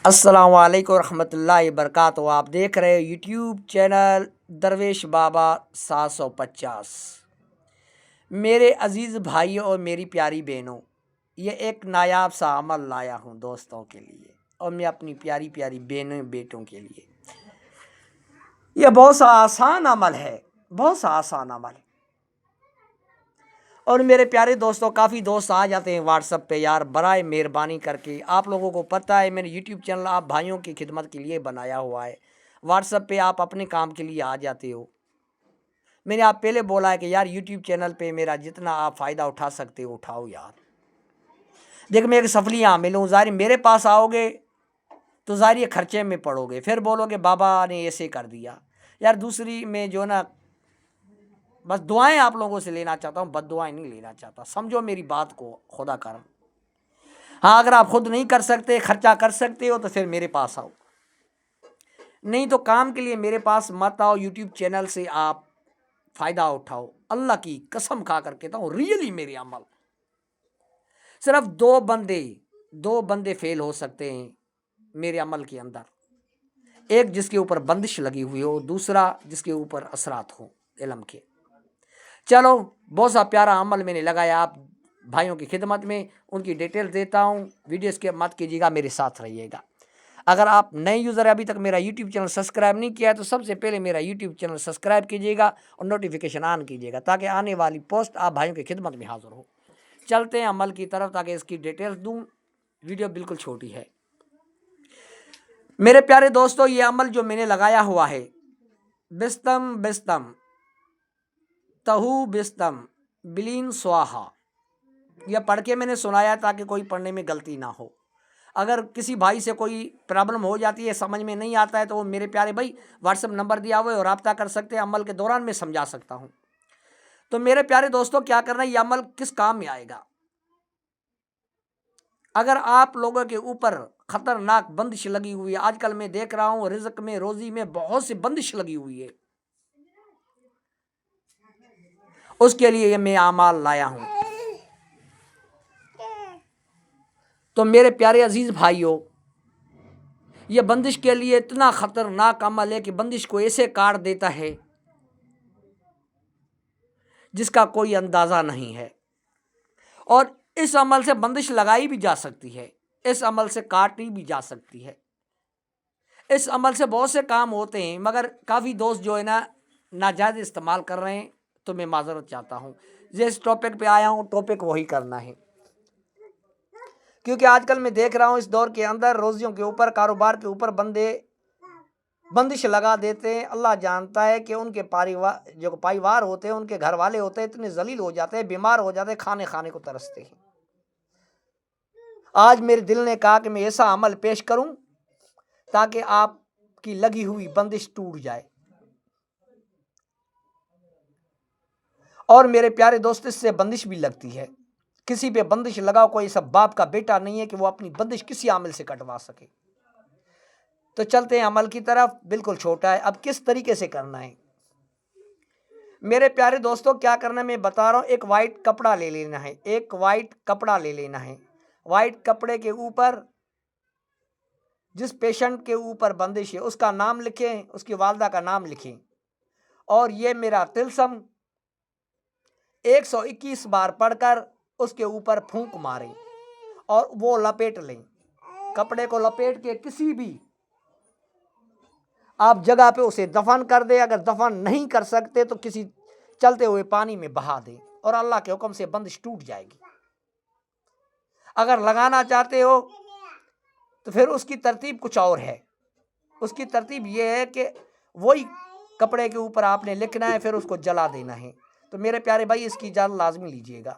अस्सलाम वालेकुम रहमतुल्लाहि वबरकातुहू। आप देख रहे हो यूट्यूब चैनल दरवेश बाबा 750। मेरे अज़ीज़ भाइयों और मेरी प्यारी बहनों, ये एक नायाब सा अमल लाया हूँ दोस्तों के लिए और मैं अपनी प्यारी प्यारी बहनों बेटों के लिए। यह बहुत सा आसान अमल है, बहुत सा आसान अमल है। और मेरे प्यारे दोस्तों, काफ़ी दोस्त आ जाते हैं व्हाट्सएप पे, यार बराए मेहरबानी करके, आप लोगों को पता है मैंने यूट्यूब चैनल आप भाइयों की खिदमत के लिए बनाया हुआ है। व्हाट्सएप पे आप अपने काम के लिए आ जाते हो। मैंने आप पहले बोला है कि यार यूट्यूब चैनल पे मेरा जितना आप फ़ायदा उठा सकते हो उठाओ यार। देख, मैं एक सफली आमिल हूँ, ज़ाहिर मेरे पास आओगे तो ज़ाहिर खर्चे में पड़ोगे, फिर बोलोगे बाबा ने ऐसे कर दिया। यार दूसरी में जो ना, बस दुआएं आप लोगों से लेना चाहता हूँ, बद्दुआएं नहीं लेना चाहता, समझो मेरी बात को खुदा कर। हाँ, अगर आप खुद नहीं कर सकते, खर्चा कर सकते हो तो फिर मेरे पास आओ, नहीं तो काम के लिए मेरे पास मत आओ। यूट्यूब चैनल से आप फ़ायदा उठाओ। अल्लाह की कसम खा कर कहता हूँ, रियली मेरे अमल सिर्फ दो बंदे फेल हो सकते हैं मेरे अमल के अंदर। एक जिसके ऊपर बंदिश लगी हुई हो, दूसरा जिसके ऊपर असरात हो इल्म के। चलो, बहुत सा प्यारा अमल मैंने लगाया आप भाइयों की खिदमत में, उनकी डिटेल देता हूँ। वीडियो स्किप मत कीजिएगा, मेरे साथ रहिएगा। अगर आप नए यूज़र अभी तक मेरा यूट्यूब चैनल सब्सक्राइब नहीं किया है तो सबसे पहले मेरा यूट्यूब चैनल सब्सक्राइब कीजिएगा और नोटिफिकेशन ऑन कीजिएगा ताकि आने वाली पोस्ट आप भाइयों की खिदमत में हाजिर हो। चलते हैं अमल की तरफ ताकि इसकी डिटेल्स दूँ। वीडियो बिल्कुल छोटी है मेरे प्यारे दोस्तों। ये अमल जो मैंने लगाया हुआ है, बिस्तम बिस्तम तहु बिस्तम बिलीन स्वाहा, यह पढ़ के मैंने सुनाया ताकि कोई पढ़ने में गलती ना हो। अगर किसी भाई से कोई प्रॉब्लम हो जाती है, समझ में नहीं आता है, तो वो मेरे प्यारे भाई व्हाट्सएप नंबर दिया हुआ है और रब्ता कर सकते हैं। अमल के दौरान मैं समझा सकता हूँ। तो मेरे प्यारे दोस्तों, क्या करना है, ये अमल किस काम में आएगा? अगर आप लोगों के ऊपर खतरनाक बंदिश लगी हुई है, आजकल मैं देख रहा हूँ रिज़्क में, रोजी में बहुत सी बंदिश लगी हुई है, उसके लिए ये मैं अमाल लाया हूँ। तो मेरे प्यारे अजीज भाइयों, यह बंदिश के लिए इतना खतरनाक अमल है कि बंदिश को ऐसे काट देता है जिसका कोई अंदाज़ा नहीं है। और इस अमल से बंदिश लगाई भी जा सकती है, इस अमल से काटी भी जा सकती है। इस अमल से बहुत से काम होते हैं, मगर काफ़ी दोस्त जो है ना नाजायज़ इस्तेमाल कर रहे हैं, तो मैं माजरत चाहता हूँ। जिस टॉपिक पे आया हूँ टॉपिक वही करना है, क्योंकि आजकल मैं देख रहा हूँ इस दौर के अंदर रोजियों के ऊपर, कारोबार के ऊपर बंदे बंदिश लगा देते हैं। अल्लाह जानता है कि उनके परिवार होते हैं, उनके घर वाले होते हैं, इतने जलील हो जाते हैं, बीमार हो जाते हैं, खाने खाने को तरसते हैं। आज मेरे दिल ने कहा कि मैं ऐसा अमल पेश करूं ताकि आपकी लगी हुई बंदिश टूट जाए। और मेरे प्यारे दोस्त, इससे बंदिश भी लगती है। किसी पे बंदिश लगाओ, कोई सब बाप का बेटा नहीं है कि वो अपनी बंदिश किसी आमिल से कटवा सके। तो चलते हैं अमल की तरफ, बिल्कुल छोटा है। अब किस तरीके से करना है मेरे प्यारे दोस्तों, क्या करना है मैं बता रहा हूँ। एक वाइट कपड़ा ले लेना है, एक वाइट कपड़ा ले लेना है। वाइट कपड़े के ऊपर जिस पेशेंट के ऊपर बंदिश है उसका नाम लिखें, उसकी वालदा का नाम लिखें, और ये मेरा तिलस्म 121 बार पढ़कर उसके ऊपर फूंक मारें और वो लपेट लें। कपड़े को लपेट के किसी भी आप जगह पे उसे दफन कर दे। अगर दफन नहीं कर सकते तो किसी चलते हुए पानी में बहा दें और अल्लाह के हुक्म से बंदिश टूट जाएगी। अगर लगाना चाहते हो तो फिर उसकी तरतीब कुछ और है। उसकी तरतीब यह है कि वही कपड़े के ऊपर आपने लिखना है, फिर उसको जला देना है। तो मेरे प्यारे भाई, इसकी इजाज़त लाजमी लीजिएगा।